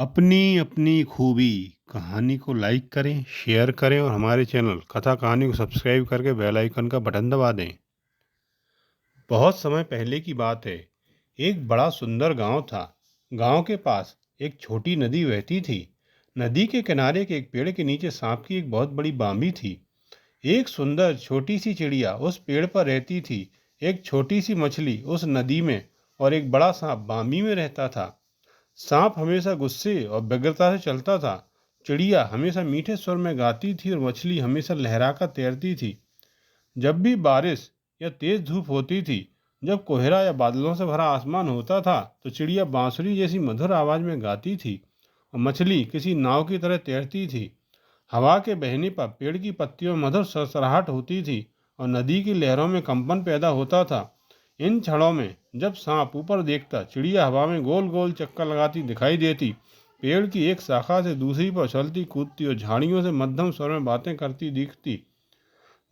अपनी अपनी खूबी कहानी को लाइक करें, शेयर करें और हमारे चैनल कथा कहानी को सब्सक्राइब करके बेल आइकन का बटन दबा दें। बहुत समय पहले की बात है। एक बड़ा सुंदर गांव था। गांव के पास एक छोटी नदी बहती थी। नदी के किनारे के एक पेड़ के नीचे सांप की एक बहुत बड़ी बांबी थी। एक सुंदर छोटी सी चिड़िया उस पेड़ पर रहती थी। एक छोटी सी मछली उस नदी में और एक बड़ा सांप बांबी में रहता था। सांप हमेशा गुस्से और व्यग्रता से चलता था। चिड़िया हमेशा मीठे स्वर में गाती थी और मछली हमेशा लहराकर तैरती थी। जब भी बारिश या तेज धूप होती थी, जब कोहरा या बादलों से भरा आसमान होता था, तो चिड़िया बांसुरी जैसी मधुर आवाज में गाती थी और मछली किसी नाव की तरह तैरती थी। हवा के बहने पर पेड़ की पत्तियों में मधुर सरसराहट होती थी और नदी की लहरों में कंपन पैदा होता था। इन क्षणों में जब सांप ऊपर देखता, चिड़िया हवा में गोल गोल चक्कर लगाती दिखाई देती, पेड़ की एक शाखा से दूसरी पर उछलती कूदती और झाड़ियों से मध्यम स्वर में बातें करती दिखती।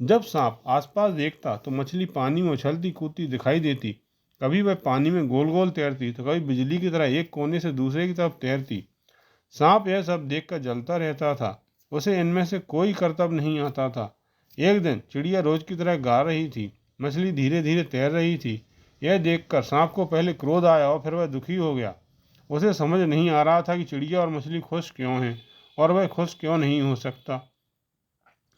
जब सांप आसपास देखता तो मछली पानी में उछलती कूदती दिखाई देती। कभी वह पानी में गोल गोल तैरती तो कभी बिजली की तरह एक कोने से दूसरे की तरफ तैरती। सांप यह सब देखकर जलता रहता था। उसे इनमें से कोई करतब नहीं आता था। एक दिन चिड़िया रोज की तरह गा रही थी, मछली धीरे धीरे तैर रही थी। यह देखकर सांप को पहले क्रोध आया और फिर वह दुखी हो गया। उसे समझ नहीं आ रहा था कि चिड़िया और मछली खुश क्यों हैं और वह खुश क्यों नहीं हो सकता।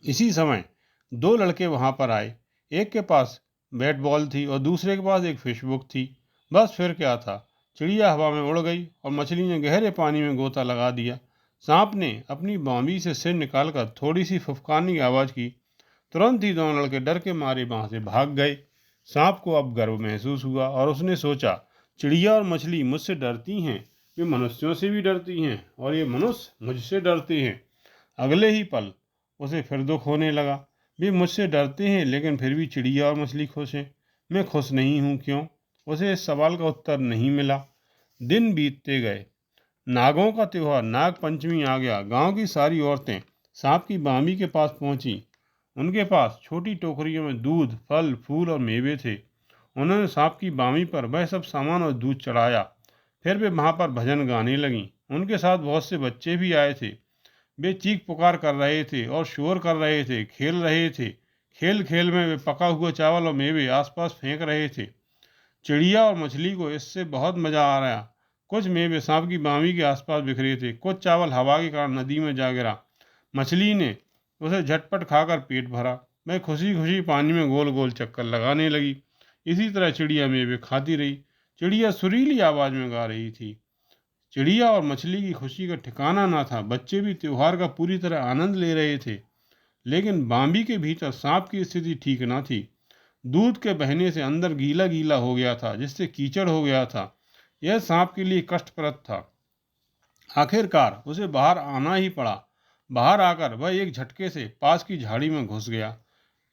इसी समय दो लड़के वहां पर आए। एक के पास बैट बॉल थी और दूसरे के पास एक फिश बुक थी। बस फिर क्या था, चिड़िया हवा में उड़ गई और मछली ने गहरे पानी में गोता लगा दिया। सांप ने अपनी बांबी से सिर निकालकर थोड़ी सी फुफकारने की आवाज की। तुरंत ही दोनों लड़के डर के मारे वहां से भाग गए। सांप को अब गर्व महसूस हुआ और उसने सोचा, चिड़िया और मछली मुझसे डरती हैं, वे मनुष्यों से भी डरती हैं और ये मनुष्य मुझसे डरते हैं। अगले ही पल उसे फिर दुख होने लगा। वे मुझसे डरते हैं लेकिन फिर भी चिड़िया और मछली खुश हैं। मैं खुश नहीं हूँ क्यों? उसे इस सवाल का उत्तर नहीं मिला। दिन बीतते गए। नागों का त्योहार नाग पंचमी आ गया। गांव की सारी औरतें सांप की बामी के पास पहुंची। उनके पास छोटी टोकरियों में दूध, फल, फूल और मेवे थे। उन्होंने सांप की बामी पर वह सब सामान और दूध चढ़ाया। फिर वे वहां पर भजन गाने लगीं। उनके साथ बहुत से बच्चे भी आए थे। वे चीख पुकार कर रहे थे और शोर कर रहे थे, खेल रहे थे। खेल खेल में वे पका हुआ चावल और मेवे आसपास फेंक रहे थे। चिड़िया और मछली को इससे बहुत मजा आ रहा। कुछ मेवे सांप की बामी के आसपास बिखरे थे, कुछ चावल हवा के कारण नदी में जा गिरा। मछली ने उसे झटपट खाकर पेट भरा। वह खुशी खुशी पानी में गोल गोल चक्कर लगाने लगी। इसी तरह चिड़िया मेवे खाती रही। चिड़िया सुरीली आवाज में गा रही थी। चिड़िया और मछली की खुशी का ठिकाना ना था। बच्चे भी त्योहार का पूरी तरह आनंद ले रहे थे। लेकिन बांबी के भीतर सांप की स्थिति ठीक ना थी। दूध के बहने से अंदर गीला गीला हो गया था, जिससे कीचड़ हो गया था। यह सांप के लिए कष्टप्रद था। आखिरकार उसे बाहर आना ही पड़ा। बाहर आकर वह एक झटके से पास की झाड़ी में घुस गया।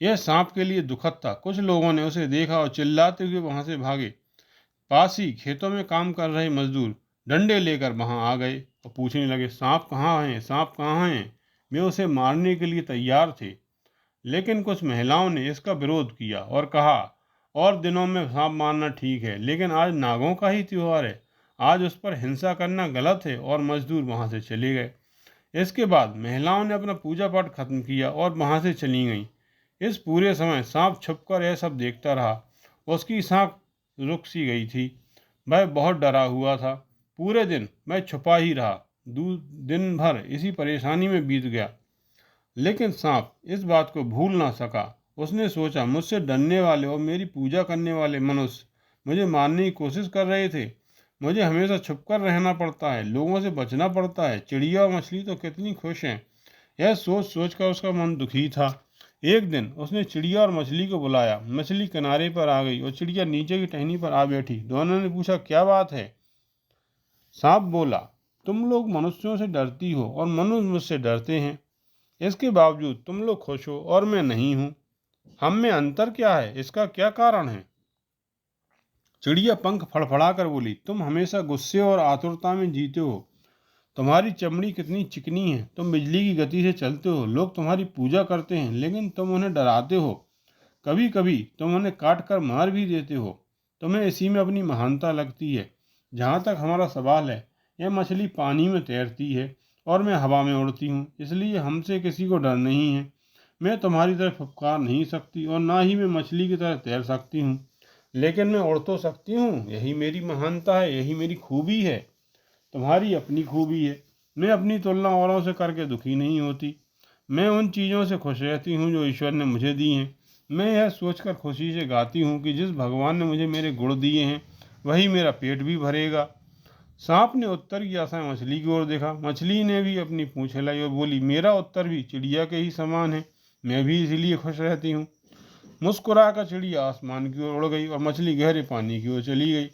यह सांप के लिए दुखद था। कुछ लोगों ने उसे देखा और चिल्लाते हुए वहां से भागे। पास ही खेतों में काम कर रहे मजदूर डंडे लेकर वहां आ गए और पूछने लगे, सांप कहाँ है, सांप कहाँ है? वे उसे मारने के लिए तैयार थे। लेकिन कुछ महिलाओं ने इसका विरोध किया और कहा, और दिनों में सांप मारना ठीक है, लेकिन आज नागों का ही त्योहार है। आज उस पर हिंसा करना गलत है। और मजदूर वहां से चले गए। इसके बाद महिलाओं ने अपना पूजा पाठ खत्म किया और वहां से चली गईं। इस पूरे समय सांप छुपकर यह सब देखता रहा। उसकी सांस रुक सी गई थी। वह बहुत डरा हुआ था। पूरे दिन मैं छुपा ही रहा। दिन भर इसी परेशानी में बीत गया। लेकिन सांप इस बात को भूल ना सका। उसने सोचा, मुझसे डरने वाले और मेरी पूजा करने वाले मनुष्य मुझे मारने की कोशिश कर रहे थे। मुझे हमेशा छुपकर रहना पड़ता है, लोगों से बचना पड़ता है। चिड़िया और मछली तो कितनी खुश हैं। यह सोच सोचकर उसका मन दुखी था। एक दिन उसने चिड़िया और मछली को बुलाया। मछली किनारे पर आ गई और चिड़िया नीचे की टहनी पर आ बैठी। दोनों ने पूछा, क्या बात है? सांप बोला, तुम लोग मनुष्यों से डरती हो और मनुष्य मुझसे डरते हैं। इसके बावजूद तुम लोग खुश हो और मैं नहीं हूं। हम में अंतर क्या है? इसका क्या कारण है? चिड़िया पंख फड़फड़ाकर बोली, तुम हमेशा गुस्से और आतुरता में जीते हो। तुम्हारी चमड़ी कितनी चिकनी है। तुम बिजली की गति से चलते हो। लोग तुम्हारी पूजा करते हैं लेकिन तुम उन्हें डराते हो। कभी कभी तुम उन्हें काट कर मार भी देते हो। तुम्हें इसी में अपनी महानता लगती है। जहाँ तक हमारा सवाल है, यह मछली पानी में तैरती है और मैं हवा में उड़ती हूँ, इसलिए हमसे किसी को डर नहीं है। मैं तुम्हारी तरह फुफकार नहीं सकती और ना ही मैं मछली की तरह तैर सकती हूँ, लेकिन मैं उड़ तो सकती हूँ। यही मेरी महानता है, यही मेरी खूबी है। तुम्हारी अपनी खूबी है। मैं अपनी तुलना औरों से करके दुखी नहीं होती। मैं उन चीज़ों से खुश रहती हूँ जो ईश्वर ने मुझे दी हैं। मैं यह सोचकर खुशी से गाती हूँ कि जिस भगवान ने मुझे मेरे गुण दिए हैं वही मेरा पेट भी भरेगा। सांप ने उत्तर की आशा मछली की ओर देखा। मछली ने भी अपनी पूंछ हिलाई और बोली, मेरा उत्तर भी चिड़िया के ही समान है। मैं भी इसीलिए खुश रहती हूँ। मुस्कुराकर चिड़िया आसमान की ओर उड़ गई और मछली गहरे पानी की ओर चली गई।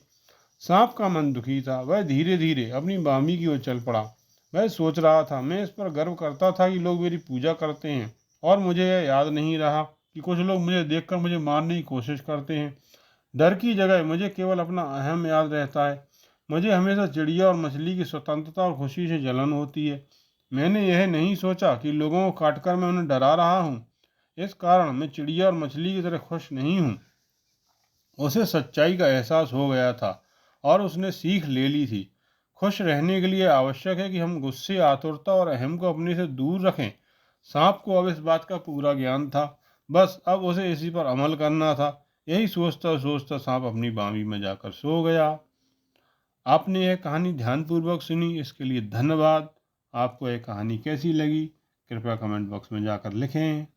सांप का मन दुखी था। वह धीरे धीरे अपनी बामी की ओर चल पड़ा। वह सोच रहा था, मैं इस पर गर्व करता था कि लोग मेरी पूजा करते हैं, और मुझे यह याद नहीं रहा कि कुछ लोग मुझे देखकर मुझे मारने की कोशिश करते हैं। डर की जगह मुझे केवल अपना अहम याद रहता है। मुझे हमेशा चिड़िया और मछली की स्वतंत्रता और खुशी से जलन होती है। मैंने यह नहीं सोचा कि लोगों को काटकर मैं उन्हें डरा रहा हूँ। इस कारण मैं चिड़िया और मछली की तरह खुश नहीं हूँ। उसे सच्चाई का एहसास हो गया था और उसने सीख ले ली थी। खुश रहने के लिए आवश्यक है कि हम गुस्से, आतुरता और अहम को अपने से दूर रखें। सांप को अब इस बात का पूरा ज्ञान था। बस अब उसे इसी पर अमल करना था। यही सोचता सोचता सांप अपनी बामी में जाकर सो गया। आपने यह कहानी ध्यानपूर्वक सुनी, इसके लिए धन्यवाद। आपको यह कहानी कैसी लगी कृपया कमेंट बॉक्स में जाकर लिखें।